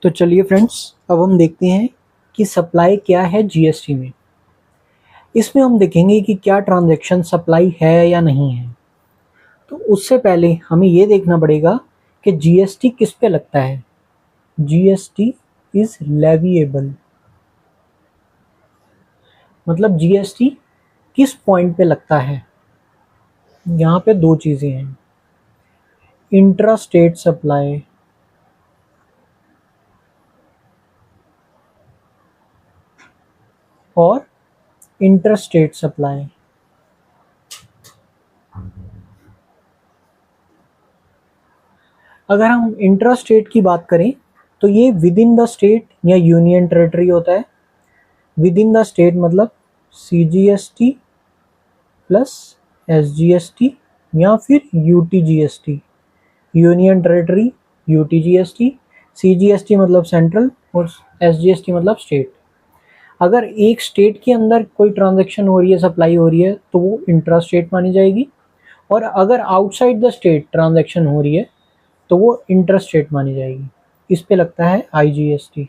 तो चलिए फ्रेंड्स, अब हम देखते हैं कि सप्लाई क्या है जीएसटी में। इसमें हम देखेंगे कि क्या ट्रांजैक्शन सप्लाई है या नहीं है। तो उससे पहले हमें ये देखना पड़ेगा कि जीएसटी किस पे लगता है। जीएसटी इज लेविएबल, मतलब जीएसटी किस पॉइंट पे लगता है। यहाँ पे दो चीज़ें हैं, इंट्रा स्टेट सप्लाई और इंटर स्टेट सप्लाई। अगर हम इंट्रा स्टेट की बात करें तो ये विद इन द स्टेट या यूनियन टेरिटरी होता है। विद इन द स्टेट मतलब सीजीएसटी प्लस एसजीएसटी या फिर UTGST. Union territory UTGST, CGST मतलब सेंट्रल और एसजीएसटी मतलब स्टेट। अगर एक स्टेट के अंदर कोई ट्रांजैक्शन हो रही है, सप्लाई हो रही है, तो वो इंट्रा स्टेट मानी जाएगी। और अगर आउटसाइड द स्टेट ट्रांजैक्शन हो रही है तो वो इंटर स्टेट मानी जाएगी। इस पे लगता है आईजीएसटी।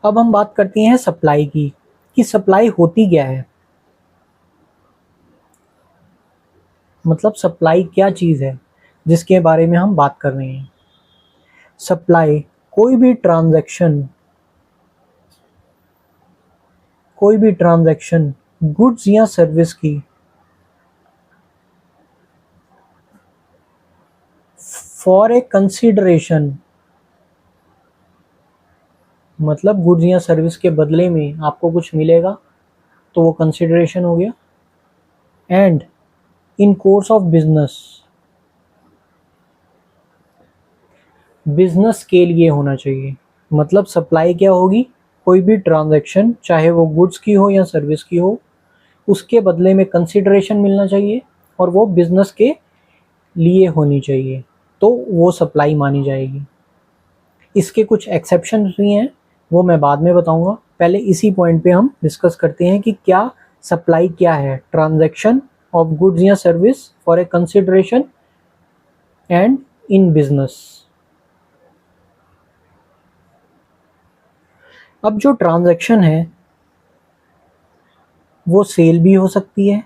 अब हम बात करते हैं सप्लाई की, कि सप्लाई होती क्या है, मतलब सप्लाई क्या चीज़ है जिसके बारे में हम बात कर रहे हैं। सप्लाई कोई भी ट्रांजैक्शन गुड्स या सर्विस की फॉर ए कंसीडरेशन, मतलब गुड्स या सर्विस के बदले में आपको कुछ मिलेगा तो वो कंसीडरेशन हो गया। And in course of business के लिए होना चाहिए। मतलब सप्लाई क्या होगी, कोई भी ट्रांजैक्शन चाहे वो गुड्स की हो या सर्विस की हो, उसके बदले में कंसीडरेशन मिलना चाहिए और वो बिजनेस के लिए होनी चाहिए, तो वो सप्लाई मानी जाएगी। इसके कुछ एक्सेप्शन भी हैं, वो मैं बाद में बताऊंगा। पहले इसी पॉइंट पे हम डिस्कस करते हैं कि क्या सप्लाई क्या है। ट्रांजैक्शन ऑफ गुड्स या service for a consideration and in business. अब जो ट्रांजैक्शन है वो सेल भी हो सकती है,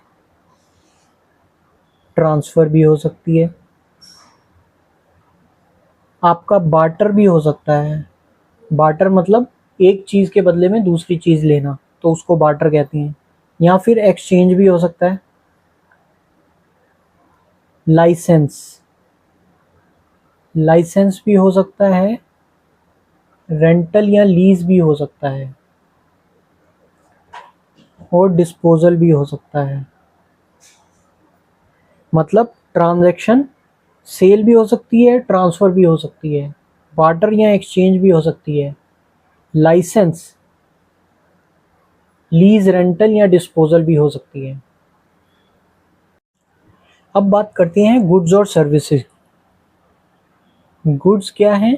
ट्रांसफ़र भी हो सकती है, आपका बार्टर भी हो सकता है। बार्टर मतलब एक चीज़ के बदले में दूसरी चीज़ लेना, तो उसको बार्टर कहते हैं। या फिर एक्सचेंज भी हो सकता है। लाइसेंस भी हो सकता है, रेंटल या लीज भी हो सकता है, और डिस्पोजल भी हो सकता है। मतलब ट्रांजैक्शन सेल भी हो सकती है, ट्रांसफ़र भी हो सकती है, बार्टर या एक्सचेंज भी हो सकती है, लाइसेंस, लीज, रेंटल या डिस्पोजल भी हो सकती है। अब बात करते हैं गुड्स और सर्विसेज। गुड्स क्या हैं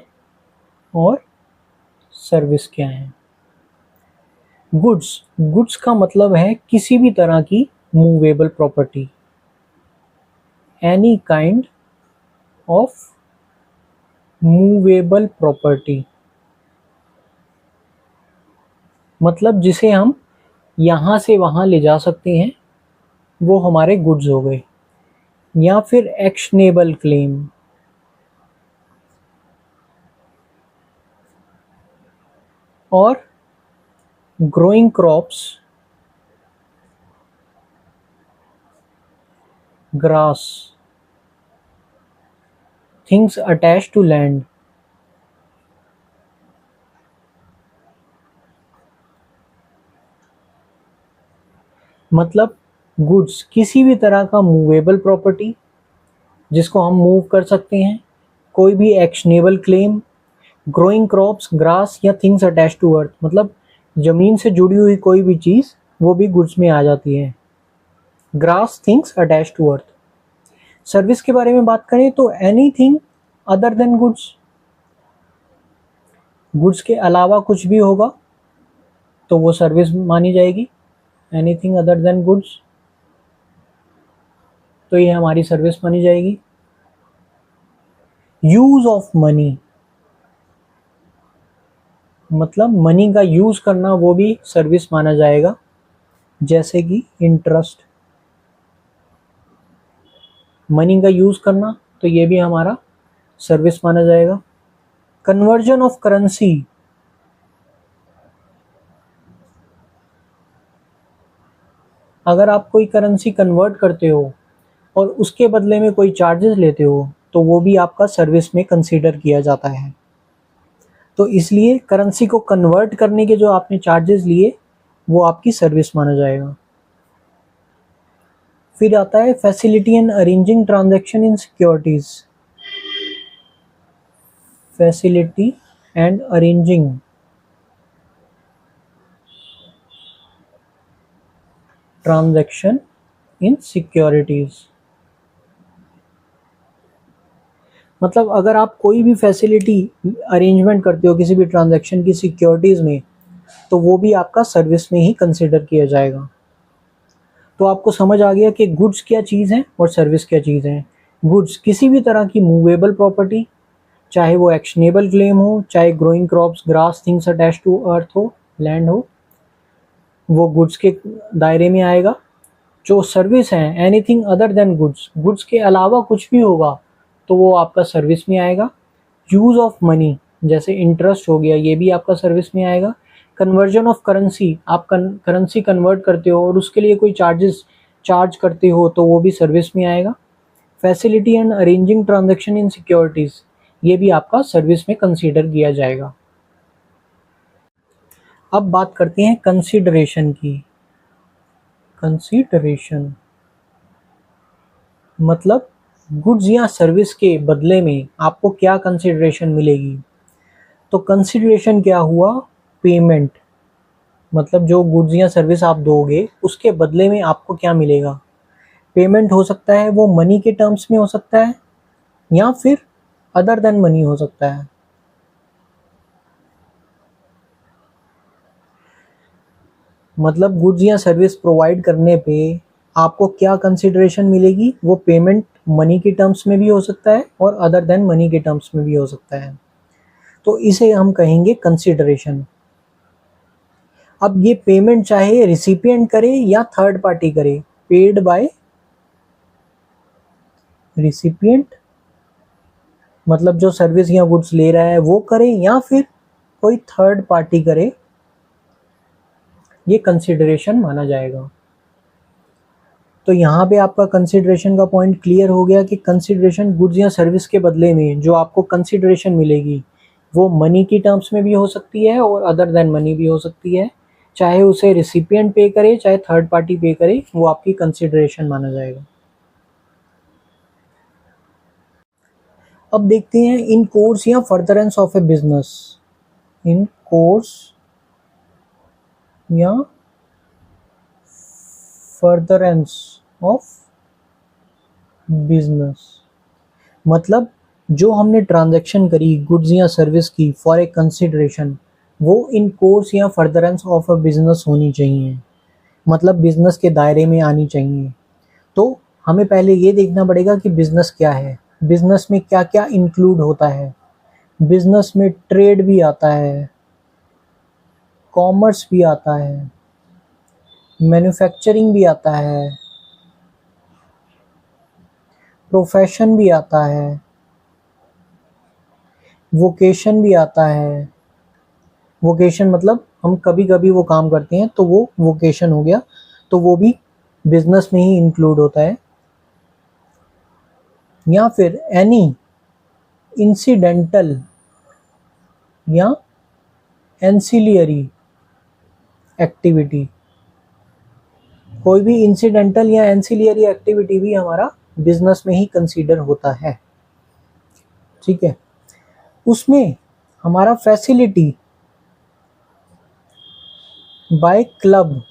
और सर्विस क्या है। गुड्स का मतलब है किसी भी तरह की movable property, any kind of movable property, मतलब जिसे हम यहाँ से वहाँ ले जा सकते हैं, वो हमारे गुड्स हो गए। या फिर एक्शनेबल क्लेम, और growing crops, grass, things attach to land. मतलब गुड्स किसी भी तरह का मूवेबल प्रॉपर्टी जिसको हम मूव कर सकते हैं, कोई भी actionable claim, growing crops, grass या थिंग्स अटैच टू अर्थ, मतलब ज़मीन से जुड़ी हुई कोई भी चीज़ वो भी गुड्स में आ जाती है। Grass, things attach to earth. Service के बारे में बात करें तो anything other than goods, goods के अलावा कुछ भी होगा तो वो सर्विस मानी जाएगी। Anything other than goods. तो ये हमारी सर्विस मानी जाएगी। यूज ऑफ मनी मतलब मनी का यूज करना, वो भी सर्विस माना जाएगा, जैसे कि इंटरेस्ट। मनी का यूज करना तो ये भी हमारा सर्विस माना जाएगा। कन्वर्जन ऑफ करेंसी, अगर आप कोई करेंसी कन्वर्ट करते हो और उसके बदले में कोई चार्जेस लेते हो तो वो भी आपका सर्विस में कंसीडर किया जाता है। तो इसलिए करेंसी को कन्वर्ट करने के जो आपने चार्जेस लिए वो आपकी सर्विस माना जाएगा। फिर आता है facility and arranging transaction in securities. Facility and arranging transaction in securities मतलब अगर आप कोई भी फैसिलिटी अरेंजमेंट करते हो किसी भी ट्रांजैक्शन की सिक्योरिटीज में, तो वो भी आपका सर्विस में ही कंसिडर किया जाएगा। तो आपको समझ आ गया कि गुड्स क्या चीज़ है और सर्विस क्या चीज़ है। गुड्स किसी भी तरह की मूवेबल प्रॉपर्टी, चाहे वो एक्शनेबल क्लेम हो, चाहे growing crops, grass, things attached to earth हो, लैंड हो, वो गुड्स के दायरे में आएगा। जो सर्विस है anything other than goods, goods के अलावा कुछ भी होगा तो वो आपका सर्विस में आएगा। यूज़ ऑफ मनी जैसे इंटरेस्ट हो गया, ये भी आपका सर्विस में आएगा। कन्वर्जन ऑफ करेंसी, आप करेंसी कन्वर्ट करते हो और उसके लिए कोई चार्ज करते हो तो वो भी सर्विस में आएगा। Facility and arranging transaction in securities, ये भी आपका सर्विस में कंसीडर किया जाएगा। अब बात करते हैं कंसीडरेशन की। कंसीडरेशन मतलब गुड्स या सर्विस के बदले में आपको क्या कंसीडरेशन मिलेगी। तो कंसीडरेशन क्या हुआ, पेमेंट, मतलब जो गुड्स या सर्विस आप दोगे उसके बदले में आपको क्या मिलेगा। पेमेंट हो सकता है वो मनी के टर्म्स में हो सकता है या फिर अदर देन मनी हो सकता है। मतलब गुड्स या सर्विस प्रोवाइड करने पे आपको क्या कंसिडरेशन मिलेगी, वो पेमेंट मनी के टर्म्स में भी हो सकता है और अदर देन मनी के टर्म्स में भी हो सकता है। तो इसे हम कहेंगे कंसिडरेशन। अब ये पेमेंट चाहे रिसिपिएंट करे या थर्ड पार्टी करे, पेड बाय रिसिपिएंट मतलब जो सर्विस या गुड्स ले रहा है वो करे या फिर कोई थर्ड पार्टी करे, ये कंसिडरेशन माना जाएगा। तो यहाँ पे आपका कंसिडरेशन का पॉइंट क्लियर हो गया कि कंसिडरेशन गुड्स या सर्विस के बदले में जो आपको कंसिडरेशन मिलेगी वो मनी की टर्म्स में भी हो सकती है और अदर देन मनी भी हो सकती है। चाहे उसे रिसिपिएंट पे करे चाहे थर्ड पार्टी पे करे, वो आपकी कंसिडरेशन माना जाएगा। अब देखते हैं इन कोर्स या furtherance of A business. In course या फर्दरेंस ऑफ बिजनेस मतलब जो हमने ट्रांजैक्शन करी गुड्स या सर्विस की फॉर ए कंसिडरेशन, वो इन कोर्स या फर्दरेंस ऑफ अ बिजनेस होनी चाहिए, मतलब बिजनेस के दायरे में आनी चाहिए। तो हमें पहले ये देखना पड़ेगा कि बिजनेस क्या है, बिजनेस में क्या क्या इंक्लूड होता है। बिजनेस में ट्रेड भी आता है, कॉमर्स भी आता है, मैन्युफैक्चरिंग भी आता है, प्रोफेशन भी आता है, वोकेशन भी आता है। वोकेशन मतलब हम कभी कभी वो काम करते हैं तो वो वोकेशन हो गया, तो वो भी बिजनेस में ही इंक्लूड होता है। या फिर एनी इंसिडेंटल या एंसिलियरी एक्टिविटी, कोई भी इंसिडेंटल या एंसिलियरी एक्टिविटी भी हमारा बिजनेस में ही कंसीडर होता है। ठीक है, उसमें हमारा फैसिलिटी बाय क्लब,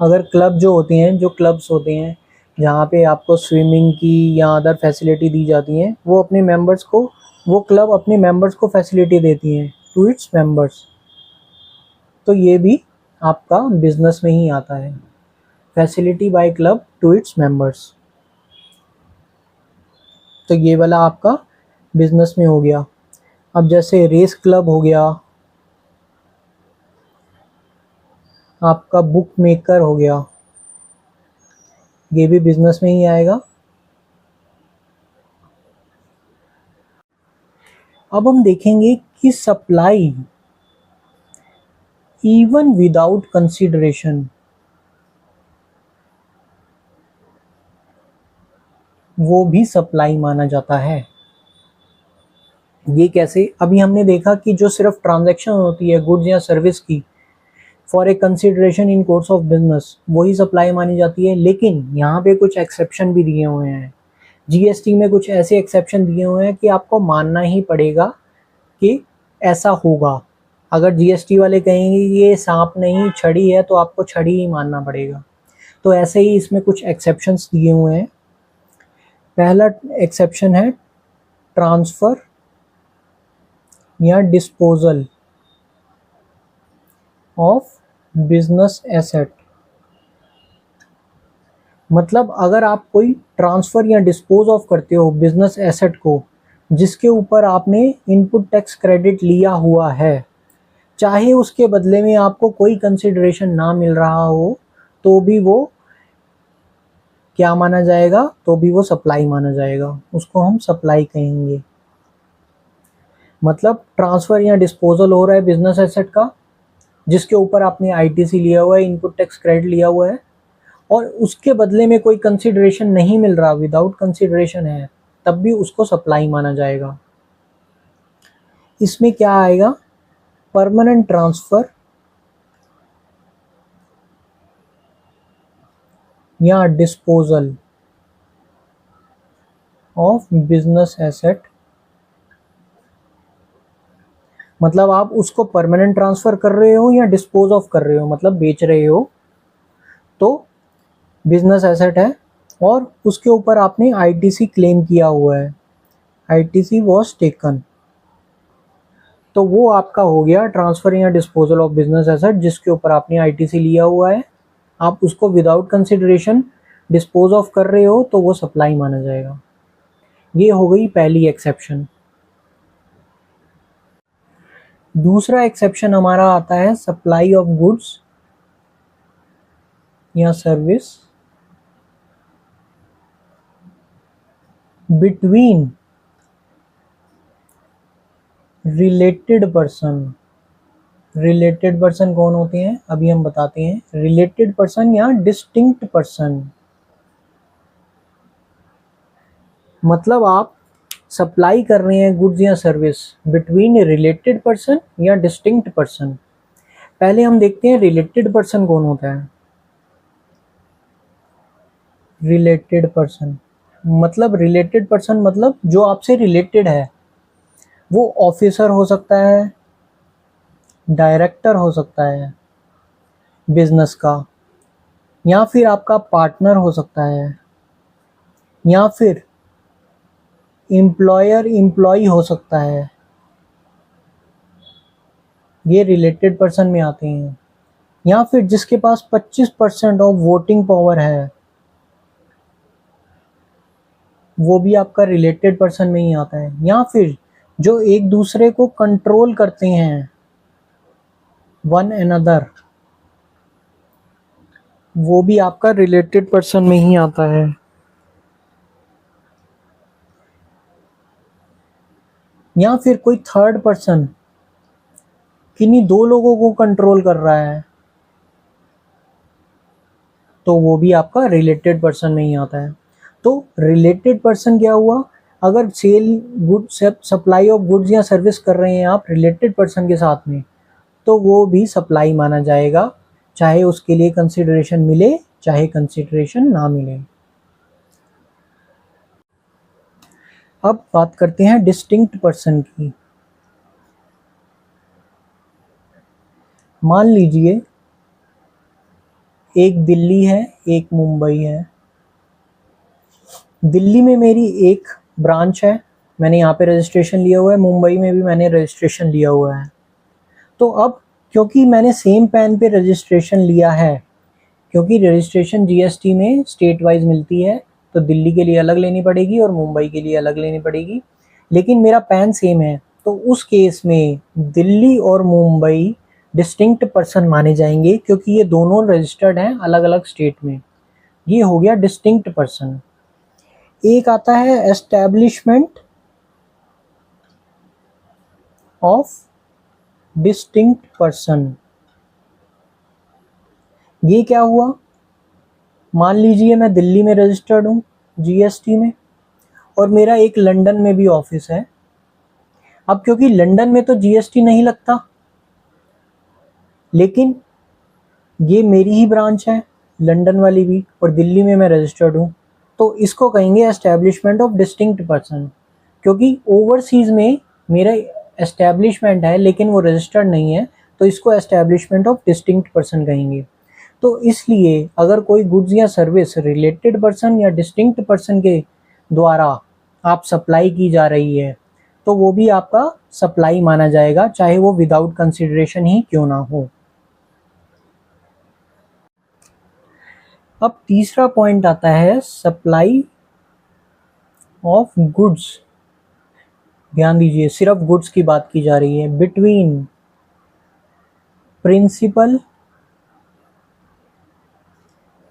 अगर क्लब जो होते हैं, जो क्लब्स होते हैं जहाँ पे आपको स्विमिंग की या अदर फैसिलिटी दी जाती हैं, वो अपने मेंबर्स को, वो क्लब अपने मेंबर्स को फैसिलिटी देती हैं टू इट्स मेंबर्स, तो ये भी आपका बिजनेस में ही आता है। Facility by club to its members. तो ये वाला आपका बिजनेस में हो गया। अब जैसे रेस क्लब हो गया, आपका बुक मेकर हो गया, ये भी बिजनेस में ही आएगा। अब हम देखेंगे कि सप्लाई इवन विदाउट कंसिडरेशन, वो भी सप्लाई माना जाता है। ये कैसे? अभी हमने देखा कि जो सिर्फ ट्रांजैक्शन होती है गुड्स या सर्विस की for a consideration in course of business, वही सप्लाई मानी जाती है। लेकिन यहाँ पे कुछ एक्सेप्शन भी दिए हुए हैं, जीएसटी में कुछ ऐसे एक्सेप्शन दिए हुए हैं कि आपको मानना ही पड़ेगा कि ऐसा होगा। अगर जीएसटी वाले कहेंगे ये सांप नहीं छड़ी है, तो आपको छड़ी ही मानना पड़ेगा। तो ऐसे ही इसमें कुछ एक्सेप्शंस दिए हुए हैं। पहला एक्सेप्शन है ट्रांसफ़र या डिस्पोजल ऑफ बिजनेस एसेट। मतलब अगर आप कोई ट्रांसफ़र या डिस्पोज ऑफ करते हो बिजनेस एसेट को, जिसके ऊपर आपने इनपुट टैक्स क्रेडिट लिया हुआ है, चाहे उसके बदले में आपको कोई कंसिडरेशन ना मिल रहा हो, तो भी वो क्या माना जाएगा? तो भी वो सप्लाई माना जाएगा। उसको हम सप्लाई कहेंगे। मतलब ट्रांसफ़र या डिस्पोजल हो रहा है बिजनेस एसेट का, जिसके ऊपर आपने आईटीसी लिया हुआ है, इनपुट टैक्स क्रेडिट लिया हुआ है, और उसके बदले में कोई कंसिडरेशन नहीं मिल रहा, विदाउट कंसिडरेशन है, तब भी उसको सप्लाई माना जाएगा। इसमें क्या आएगा? परमानेंट ट्रांसफ़र या डिस्पोजल ऑफ बिजनेस एसेट। मतलब आप उसको परमानेंट ट्रांसफ़र कर रहे हो या डिस्पोज ऑफ कर रहे हो, मतलब बेच रहे हो, तो बिजनेस एसेट है और उसके ऊपर आपने आईटीसी क्लेम किया हुआ है, आईटीसी वॉज टेकन, तो वो आपका हो गया ट्रांसफ़र या डिस्पोजल ऑफ बिजनेस एसेट, जिसके ऊपर आपने आईटीसी लिया हुआ है। आप उसको विदाउट कंसिडरेशन डिस्पोज ऑफ कर रहे हो, तो वो सप्लाई माना जाएगा। ये हो गई पहली एक्सेप्शन। दूसरा एक्सेप्शन हमारा आता है सप्लाई ऑफ गुड्स या service between related person. Related person कौन होते हैं अभी हम बताते हैं। रिलेटेड पर्सन या डिस्टिंक्ट पर्सन, मतलब आप सप्लाई कर रहे हैं गुड्स या सर्विस बिटवीन रिलेटेड पर्सन या डिस्टिंक्ट पर्सन। पहले हम देखते हैं रिलेटेड पर्सन कौन होता है। रिलेटेड पर्सन मतलब रिलेटेड पर्सन मतलब जो आपसे रिलेटेड है। वो ऑफिसर हो सकता है, डायरेक्टर हो सकता है बिजनेस का, या फिर आपका पार्टनर हो सकता है, या फिर एम्प्लॉयर एम्प्लॉय हो सकता है। ये रिलेटेड पर्सन में आते हैं। या फिर जिसके पास 25% ऑफ वोटिंग पावर है, वो भी आपका रिलेटेड पर्सन में ही आता है। या फिर जो एक दूसरे को कंट्रोल करते हैं, वन अनदर, वो भी आपका रिलेटेड पर्सन में ही आता है। या फिर कोई थर्ड पर्सन किन्हीं दो लोगों को कंट्रोल कर रहा है, तो वो भी आपका रिलेटेड पर्सन में ही आता है। तो रिलेटेड पर्सन क्या हुआ? अगर sale good supply of goods या सर्विस कर रहे हैं आप रिलेटेड पर्सन के साथ में, तो वो भी सप्लाई माना जाएगा, चाहे उसके लिए कंसिडरेशन मिले चाहे कंसिडरेशन ना मिले। अब बात करते हैं डिस्टिंक्ट पर्सन की। मान लीजिए एक दिल्ली है, एक मुंबई है। दिल्ली में मेरी एक ब्रांच है, मैंने यहाँ पे रजिस्ट्रेशन लिया हुआ है। मुंबई में भी मैंने रजिस्ट्रेशन लिया हुआ है। तो अब क्योंकि मैंने सेम पैन पे रजिस्ट्रेशन लिया है, क्योंकि रजिस्ट्रेशन जीएसटी में स्टेट वाइज मिलती है, तो दिल्ली के लिए अलग लेनी पड़ेगी और मुंबई के लिए अलग लेनी पड़ेगी। लेकिन मेरा पैन सेम है, तो उस केस में दिल्ली और मुंबई डिस्टिंक्ट पर्सन माने जाएंगे, क्योंकि ये दोनों रजिस्टर्ड हैं अलग अलग स्टेट में। ये हो गया डिस्टिंक्ट पर्सन। एक आता है एस्टैब्लिशमेंट ऑफ डिस्टिंक्ट पर्सन। ये क्या हुआ, मान लीजिए मैं दिल्ली में रजिस्टर्ड हूँ जीएसटी में, और मेरा एक लंदन में भी ऑफिस है। अब क्योंकि लंदन में तो जीएसटी नहीं लगता, लेकिन ये मेरी ही ब्रांच है लंदन वाली भी, और दिल्ली में मैं रजिस्टर्ड हूँ, तो इसको कहेंगे एस्टैब्लिशमेंट ऑफ डिस्टिंक्ट पर्सन। क्योंकि ओवरसीज में मेरा एस्टैब्लिशमेंट है लेकिन वो रजिस्टर्ड नहीं है, तो इसको एस्टैब्लिशमेंट ऑफ डिस्टिंक्ट पर्सन कहेंगे। तो इसलिए अगर कोई गुड्स या सर्विस रिलेटेड पर्सन या डिस्टिंक्ट पर्सन के द्वारा आप सप्लाई की जा रही है, तो वो भी आपका सप्लाई माना जाएगा, चाहे वो विदाउट कंसिडरेशन ही क्यों ना हो। अब तीसरा पॉइंट आता है सप्लाई ऑफ गुड्स। ध्यान दीजिए, सिर्फ गुड्स की बात की जा रही है। बिटवीन प्रिंसिपल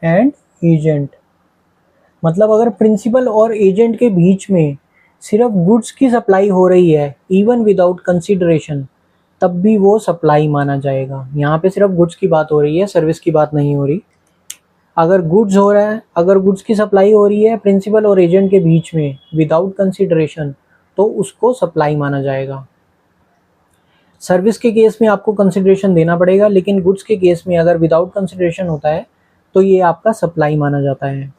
एंड एजेंट, मतलब अगर प्रिंसिपल और एजेंट के बीच में सिर्फ गुड्स की सप्लाई हो रही है इवन विदाउट कंसिडरेशन, तब भी वो सप्लाई माना जाएगा। यहाँ पे सिर्फ गुड्स की बात हो रही है, सर्विस की बात नहीं हो रही। अगर गुड्स हो रहा है, अगर गुड्स की सप्लाई हो रही है प्रिंसिपल और एजेंट के बीच में विदाउट कंसिडरेशन, तो उसको सप्लाई माना जाएगा। सर्विस के केस में आपको कंसिडरेशन देना पड़ेगा, लेकिन गुड्स के केस में अगर विदाउट कंसिडरेशन होता है तो ये आपका सप्लाई माना जाता है।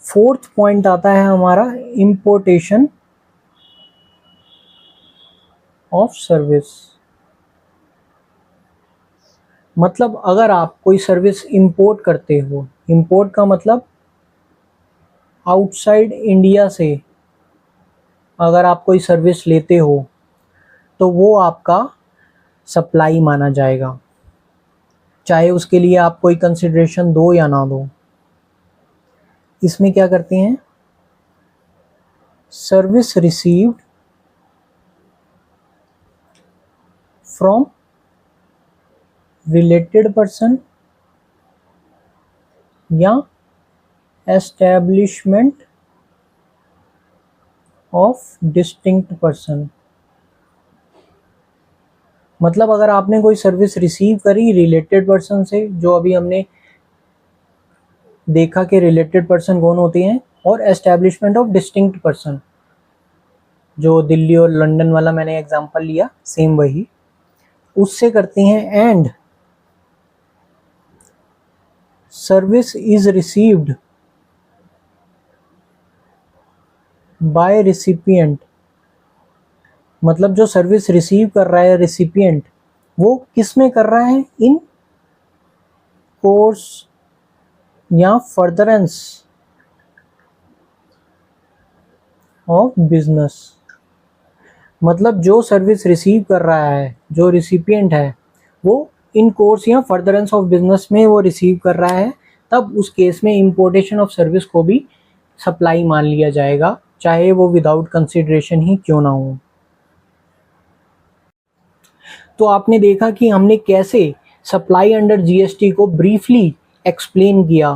फोर्थ पॉइंट आता है हमारा इंपोर्टेशन ऑफ सर्विस। मतलब अगर आप कोई सर्विस इंपोर्ट करते हो, इंपोर्ट का मतलब आउटसाइड इंडिया से अगर आप कोई सर्विस लेते हो, तो वो आपका सप्लाई माना जाएगा, चाहे उसके लिए आप कोई कंसिडरेशन दो या ना दो। इसमें क्या करते हैं, service received from related person या एस्टैब्लिशमेंट ऑफ डिस्टिंक्ट पर्सन। मतलब अगर आपने कोई सर्विस रिसीव करी रिलेटेड पर्सन से, जो अभी हमने देखा कि रिलेटेड पर्सन कौन होते हैं, और एस्टैब्लिशमेंट ऑफ डिस्टिंक्ट पर्सन, जो दिल्ली और लंदन वाला मैंने एग्जांपल लिया सेम वही, उससे करते हैं। And service is received by recipient, मतलब जो सर्विस रिसीव कर रहा है रिसिपिएंट, वो किस में कर रहा है, इन कोर्स या फर्दरेंस ऑफ बिजनेस। मतलब जो सर्विस रिसीव कर रहा है, जो रिसिपिएंट है, वो इन कोर्स या फर्दरेंस ऑफ बिजनेस में वो रिसीव कर रहा है, तब उस केस में इंपोर्टेशन ऑफ सर्विस को भी सप्लाई मान लिया जाएगा, चाहे वो विदाउट कंसिडरेशन ही क्यों ना हो। तो आपने देखा कि हमने कैसे सप्लाई अंडर जीएसटी को ब्रीफली एक्सप्लेन किया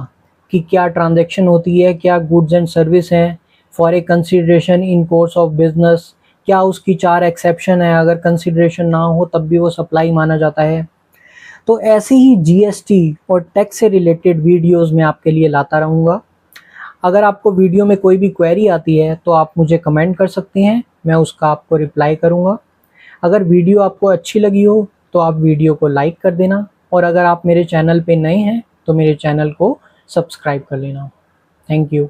कि क्या ट्रांजैक्शन होती है, क्या गुड्स एंड सर्विस हैं, for a consideration in course of business, क्या उसकी 4 एक्सेप्शन है, अगर कंसिडरेशन ना हो तब भी वो सप्लाई माना जाता है। तो ऐसे ही जीएसटी और टैक्स से रिलेटेड वीडियोस मैं आपके लिए लाता रहूँगा। अगर आपको वीडियो में कोई भी क्वेरी आती है तो आप मुझे कमेंट कर सकते हैं, मैं उसका आपको रिप्लाई करूँगा। अगर वीडियो आपको अच्छी लगी हो तो आप वीडियो को लाइक कर देना, और अगर आप मेरे चैनल पे नए हैं तो मेरे चैनल को सब्सक्राइब कर लेना। Thank you.